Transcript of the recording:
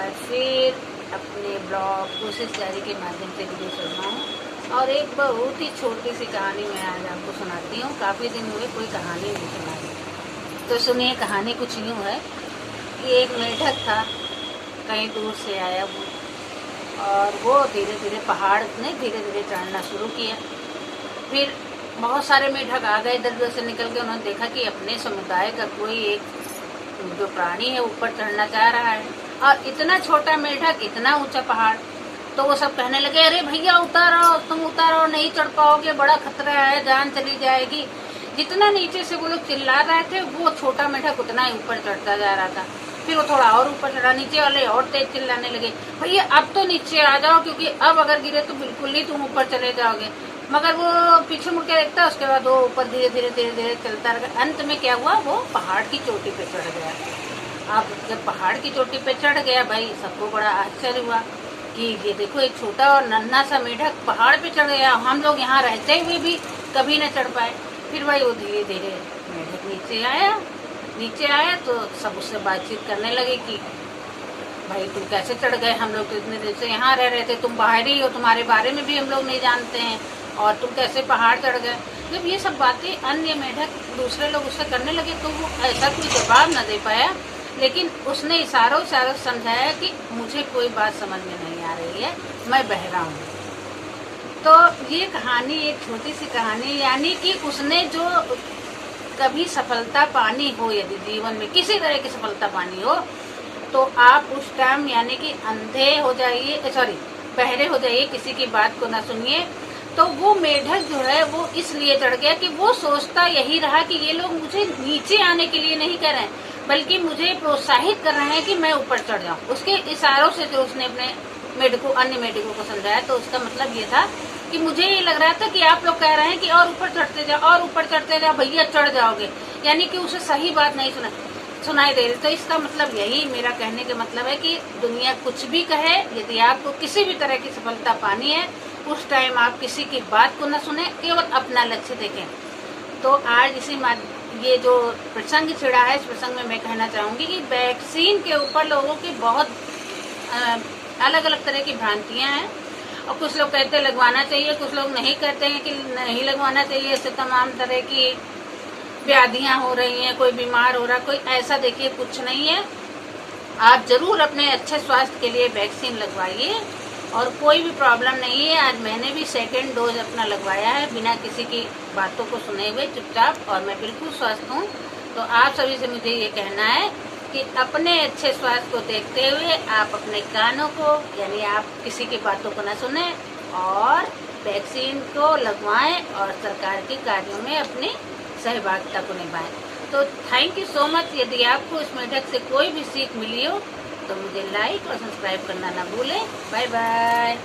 बार फिर अपने ब्लॉग कोशिश जारी के माध्यम से वीडियो सुन रहा हूँ और एक बहुत ही छोटी सी कहानी मैं आज आपको सुनाती हूँ। काफ़ी दिन हुए कोई कहानी नहीं सुनाई, तो सुनिए। कहानी कुछ यूँ है कि एक मेढक था, कहीं दूर से आया वो, और वो धीरे धीरे पहाड़ ने धीरे धीरे चढ़ना शुरू किया। फिर बहुत सारे मेढक आ गए इधर उधर से निकल के। उन्होंने देखा कि अपने समुदाय का कोई एक जो प्राणी है ऊपर चढ़ना चाह रहा है, और इतना छोटा मेढक इतना ऊंचा पहाड़। तो वो सब कहने लगे, अरे भैया उतार आओ, तुम उतार आओ, नहीं चढ़ पाओगे, बड़ा खतरा है, जान चली जाएगी। जितना नीचे से वो लोग चिल्ला रहे थे, वो छोटा मेढक उतना ही ऊपर चढ़ता जा रहा था। फिर वो थोड़ा और ऊपर चढ़ा, नीचे वाले और तेज चिल्लाने लगे, भैया अब तो नीचे आ जाओ, क्योंकि अब अगर गिरे तो बिल्कुल ही तुम ऊपर चले जाओगे। मगर वो पीछे मुड़ के देखता, उसके बाद वो ऊपर धीरे धीरे धीरे धीरे चलता रहा। अंत में क्या हुआ, वो पहाड़ की चोटी पे चढ़ गया। अब जब पहाड़ की चोटी पे चढ़ गया, भाई सबको बड़ा आश्चर्य हुआ कि ये देखो, एक छोटा और नन्हा सा मेढक पहाड़ पे चढ़ गया, हम लोग यहाँ रहते हुए भी कभी न चढ़ पाए। फिर भाई वो धीरे धीरे मेढक नीचे आया तो सब उससे बातचीत करने लगे कि भाई तुम कैसे चढ़ गए, हम लोग तो इतने दिन से यहाँ रह रहे थे, तुम बाहरी हो, तुम्हारे बारे में भी हम लोग नहीं जानते हैं, और तुम कैसे पहाड़ चढ़ गए। जब ये सब बातें अन्य मेढक दूसरे लोग उससे करने लगे तो वो ऐसा कोई जवाब न दे पाया, लेकिन उसने इशारों से समझाया कि मुझे कोई बात समझ में नहीं आ रही है, मैं बहरा हूँ। तो ये कहानी एक छोटी सी कहानी, यानी कि उसने जो कभी सफलता पानी हो, यदि जीवन में किसी तरह की सफलता पानी हो, तो आप उस टाइम यानी कि अंधे हो जाइए, बहरे हो जाइए, किसी की बात को ना सुनिए। तो वो मेढक जो है वो इसलिए चढ़ गया कि वो सोचता यही रहा कि ये लोग मुझे नीचे आने के लिए नहीं कर रहे हैं, बल्कि मुझे प्रोत्साहित कर रहे हैं कि मैं ऊपर चढ़ जाऊं। उसके इशारों से जो उसने अपने अन्य मेढकों को समझाया, तो उसका मतलब ये था कि मुझे ये लग रहा था कि आप लोग कह रहे हैं कि और ऊपर चढ़ते जाओ, और ऊपर चढ़ते जाओ, भैया चढ़ जाओगे, यानी कि उसे सही बात नहीं सुनाई दे रही। तो इसका मतलब यही मेरा कहने का मतलब है कि दुनिया कुछ भी कहे, यदि आपको किसी भी तरह की सफलता पानी है, उस टाइम आप किसी की बात को न सुने, केवल अपना लक्ष्य देखें। तो आज ये जो प्रसंग छिड़ा है, इस प्रसंग में मैं कहना चाहूंगी कि वैक्सीन के ऊपर लोगों की बहुत अलग अलग तरह की भ्रांतियां हैं, और कुछ लोग कहते हैं लगवाना चाहिए, कुछ लोग नहीं कहते हैं कि नहीं लगवाना चाहिए, इससे तमाम तरह की व्याधियां हो रही हैं, कोई बीमार हो रहा, कोई ऐसा देखिए कुछ नहीं है। आप जरूर अपने अच्छे स्वास्थ्य के लिए वैक्सीन लगवाइए, और कोई भी प्रॉब्लम नहीं है। आज मैंने भी सेकेंड डोज अपना लगवाया है, बिना किसी की बातों को सुने हुए चुपचाप, और मैं बिल्कुल स्वस्थ हूँ। तो आप सभी से मुझे ये कहना है कि अपने अच्छे स्वास्थ्य को देखते हुए आप अपने कानों को, यानी आप किसी की बातों को न सुने, और वैक्सीन को लगवाएं, और सरकार के कार्यों में अपनी सहभागिता को निभाएं। तो थैंक यू सो मच। यदि आपको इस मेढक से कोई भी सीख मिली हो तो मुझे लाइक और सब्सक्राइब करना ना भूलें। Bye bye.